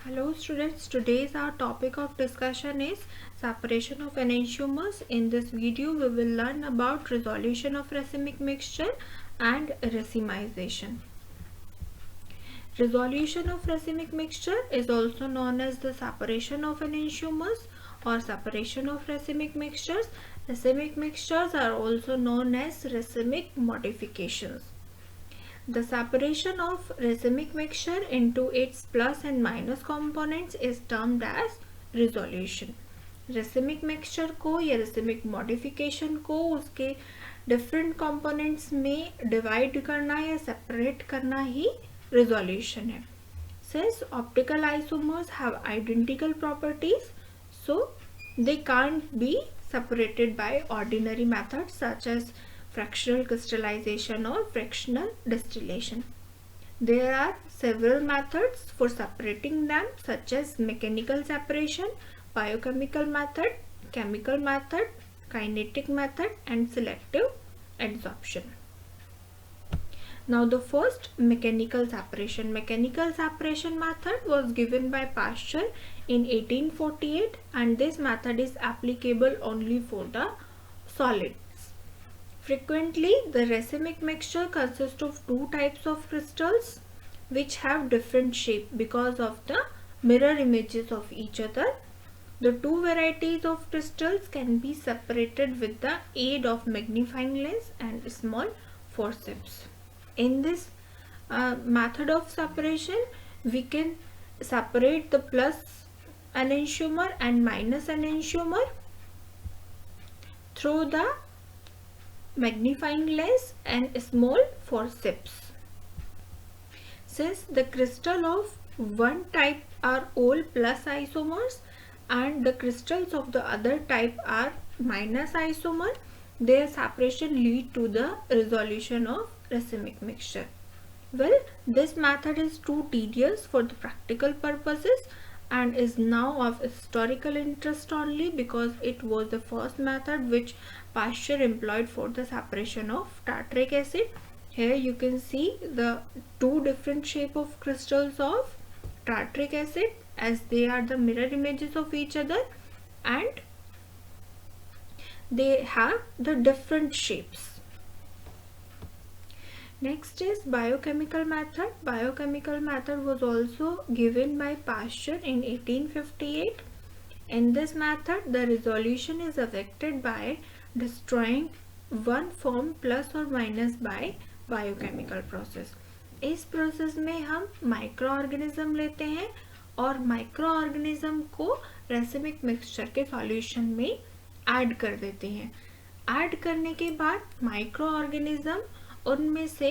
Hello students, today's our topic of discussion is separation of enantiomers. In this video we will learn about resolution of racemic mixture and racemization. Resolution of racemic mixture is also known as the separation of enantiomers or separation of racemic mixtures. Racemic mixtures are also known as racemic modifications. The separation of racemic mixture into its plus and minus components is termed as resolution. racemic mixture को या racemic modification को उसके different components में divide करना या separate करना ही resolution है. Since optical isomers have identical properties, so they can't be separated by ordinary methods such as fractional crystallization or fractional distillation. There are several methods for separating them such as mechanical separation, biochemical method, chemical method, kinetic method and selective adsorption. Now the first mechanical separation. Mechanical separation method was given by Pasteur in 1848 and this method is applicable only for the solids. Frequently, the racemic mixture consists of two types of crystals which have different shape because of the mirror images of each other. The two varieties of crystals can be separated with the aid of magnifying lens and small forceps. In this method of separation, we can separate the plus enantiomer and minus enantiomer through the magnifying lens and small forceps. Since the crystal of one type are all plus isomers and the crystals of the other type are minus isomer, their separation lead to the resolution of racemic mixture. Well, this method is too tedious for the practical purposes and is now of historical interest only because it was the first method which Pasteur employed for the separation of tartaric acid. Here you can see the two different shape of crystals of tartaric acid as they are the mirror images of each other and they have the different shapes. Next is biochemical method. Biochemical method was also given by Pasteur in 1858. In this method, the resolution is affected by destroying one form plus or minus by biochemical process. इस process में हम micro organism लेते हैं और micro organism को racemic mixture के solution में add कर देते हैं. ऐड करने के बाद माइक्रो ऑर्गेनिज्म उनमें से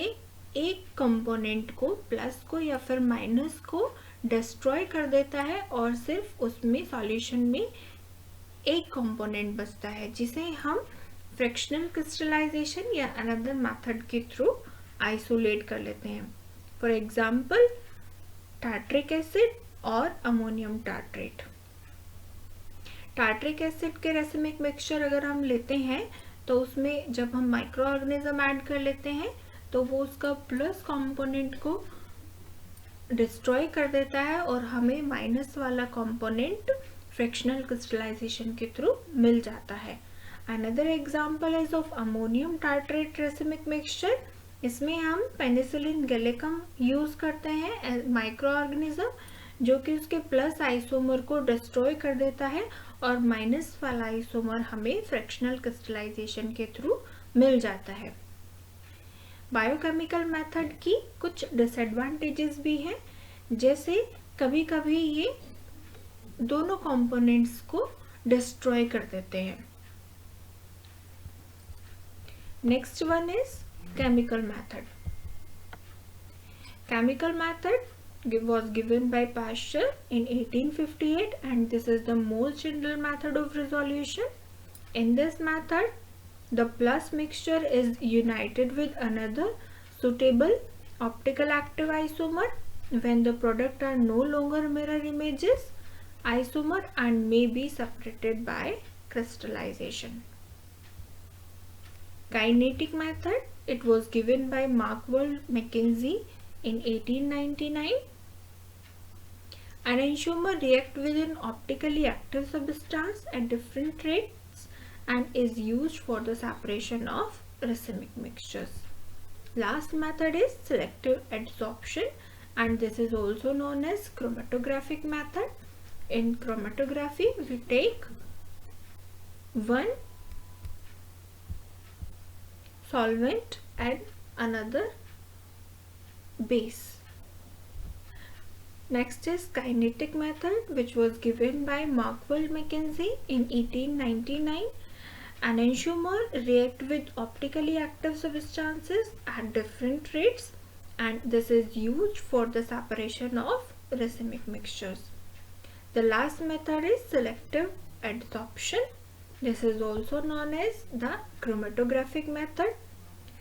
एक कंपोनेंट को प्लस को या फिर माइनस को डिस्ट्रॉय कर देता है और सिर्फ उसमें सॉल्यूशन में एक कंपोनेंट बचता है जिसे हम फ्रैक्शनल क्रिस्टलाइजेशन या अनदर मेथड के थ्रू आइसोलेट कर लेते हैं. फॉर एग्जांपल टार्टरिक एसिड और अमोनियम टार्ट्रेट. टार्टरिक एसिड के रेसिमिक मिक्सचर अगर हम लेते हैं तो उसमें जब हम माइक्रो ऑर्गेनिज्म ऐड कर लेते हैं तो वो उसका प्लस कंपोनेंट को डिस्ट्रॉय कर देता है और हमें माइनस वाला कंपोनेंट फ्रैक्शनल क्रिस्टलाइजेशन के थ्रू मिल जाता है. Another example is of ammonium tartrate racemic mixture. इसमें हम पेनिसिलिन गैलिकम यूज करते हैं माइक्रो ऑर्गेनिज्म जो कि उसके प्लस आइसोमर को डिस्ट्रॉय कर देता है और माइनस वाला आइसोमर हमें फ्रैक्शनल क्रिस्टलाइजेशन के थ्रू मिल जाता है. बायोकेमिकल मेथड की कुछ डिसएडवांटेजेस भी हैं, जैसे कभी कभी ये दोनों कंपोनेंट्स को डिस्ट्रॉय कर देते हैं. Next one is chemical method. Chemical method was given by Pasteur in 1858 and this is the most general method of resolution. In this method, the plus mixture is united with another suitable optical active isomer when the product are no longer mirror images isomer and may be separated by crystallization. Kinetic method, it was given by Markwald Mackenzie in 1899 enantiomer reacts with an optically active substance at different rates and is used for the separation of racemic mixtures. Last method is selective adsorption, and this is also known as chromatographic method. In chromatography, we take one solvent and another base. Next is kinetic method, which was given by Markwell Mackenzie in 1899. Enantiomer react with optically active substances at different rates, and this is used for the separation of racemic mixtures. The last method is selective adsorption. This is also known as the chromatographic method.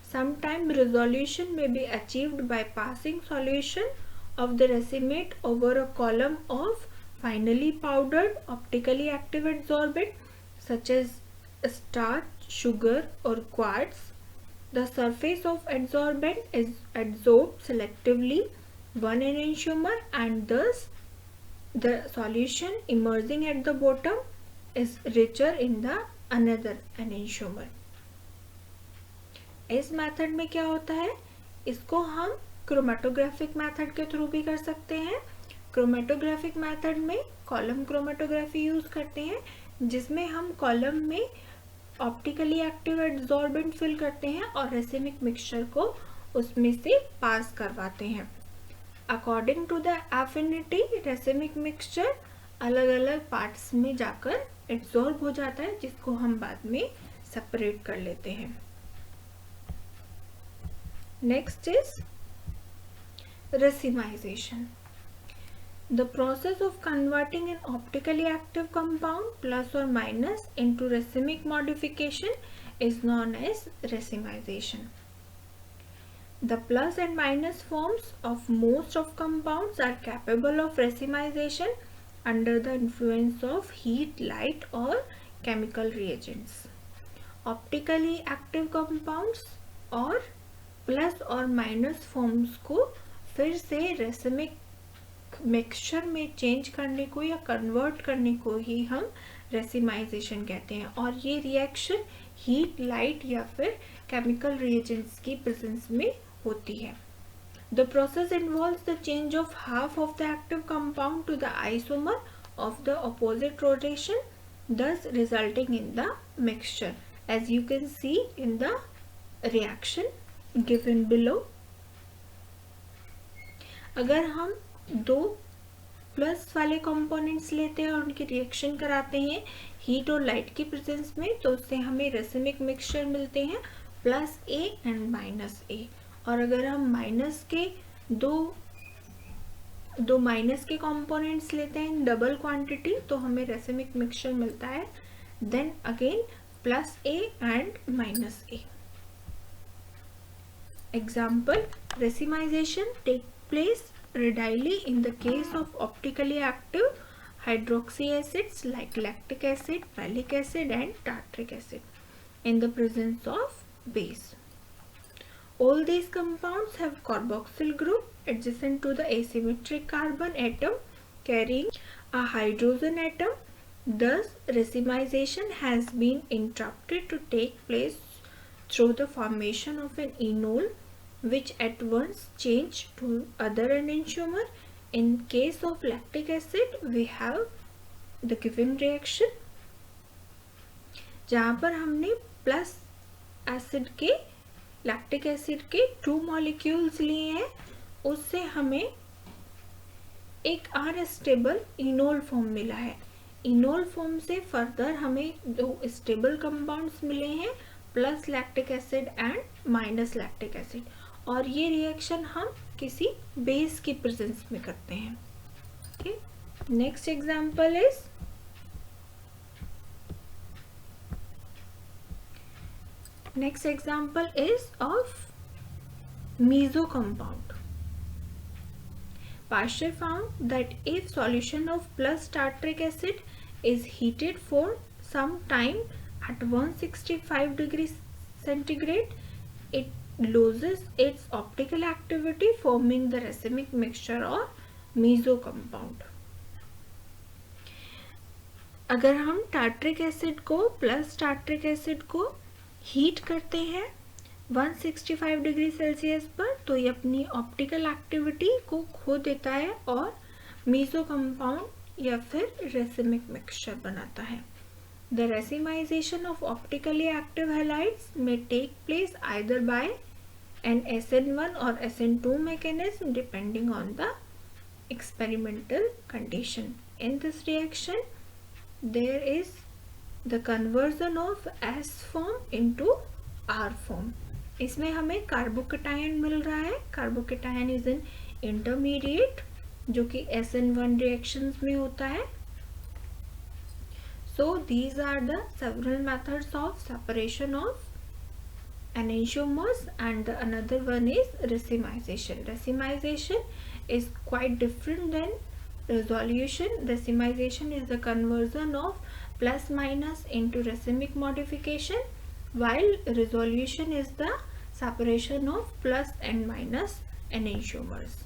Sometimes resolution may be achieved by passing solution of the racemate over a column of finely powdered optically active adsorbent such as starch, sugar or quartz. The surface of adsorbent is adsorbed selectively one enantiomer, and thus the solution emerging at the bottom is richer in the another enantiomer. इस method में क्या होता है, इसको हम chromatographic method के through भी कर सकते हैं. क्रोमेटोग्राफिक मेथड में कॉलम क्रोमेटोग्राफी यूज करते हैं, जिसमें हम कॉलम में ऑप्टिकली एक्टिव एडसॉर्बेंट फिल करते हैं और रेसिमिक मिक्सचर को उसमें से पास करवाते हैं. According to the affinity racemic mixture अलग अलग पार्ट्स में जाकर एडसॉर्ब हो जाता है, जिसको हम बाद में सेपरेट कर लेते हैं. Next is racemization. The process of converting an optically active compound plus or minus into racemic modification is known as racemization. The plus and minus forms of most of compounds are capable of racemization under the influence of heat, light or chemical reagents. Optically active compounds और plus और minus forms को फिर से racemic mixture में change करने को या convert करने को ही हम रेसिमाइजेशन कहते हैं, और ये रिएक्शन हीट, लाइट या फिर केमिकल रिएजेंट्स की प्रेजेंस में होती है. The process involves the change of half of the active compound to the isomer of the opposite rotation, thus resulting in the mixture, as you can see in the reaction given below. अगर हम दो plus वाले components लेते हैं और उनकी reaction कराते हैं हीट और लाइट की प्रेजेंस में, तो उससे हमें रेसिमिक मिक्सचर मिलते हैं प्लस ए एंड माइनस ए. और अगर हम माइनस के दो माइनस के कंपोनेंट्स लेते हैं इन डबल क्वांटिटी, तो हमें रेसिमिक मिक्सचर मिलता है then again plus A and minus A. Example, racemization takes place readily in the case of optically active hydroxy acids like lactic acid, malic acid and tartaric acid in the presence of base. All these compounds have carboxyl group adjacent to the asymmetric carbon atom carrying a hydrogen atom. Thus, racemization has been interrupted to take place through the formation of an enol, which at once change to other enantiomer. In case of lactic acid, we have the given reaction, जहाँ पर हमने plus acid के lactic acid के 2 molecules लिए हैं, उससे हमें एक अनस्टेबल इनोल फॉर्म मिला है. इनोल फॉर्म से फर्दर हमें 2 स्टेबल कंपाउंड्स मिले हैं, plus lactic acid and minus lactic acid, और ये रिएक्शन हम किसी बेस की प्रेजेंस में करते हैं. Okay, next example is of meso compound. Pasteur found that if solution of plus tartaric acid is heated for some time at 165 degrees centigrade, it loses its optical activity, forming the racemic mixture or meso compound. अगर हम tartaric acid को plus tartaric acid को heat करते हैं 165 degree Celsius पर, तो ये अपनी ऑप्टिकल एक्टिविटी को खो देता है और मीसो कंपाउंड या फिर रेसिमिक मिक्सचर बनाता है. The racemization of optically active halides may take place either by an SN1 or SN2 mechanism depending on the experimental condition. In this reaction, there is the conversion of S form into R form. इसमें हमें carbocation मिल रहा है. Carbocation is an intermediate जो कि SN1 reactions में होता है. So these are the several methods of separation of enantiomers, and the another one is racemization. Racemization is quite different than resolution. Racemization is the conversion of plus minus into racemic modification, while resolution is the separation of plus and minus enantiomers.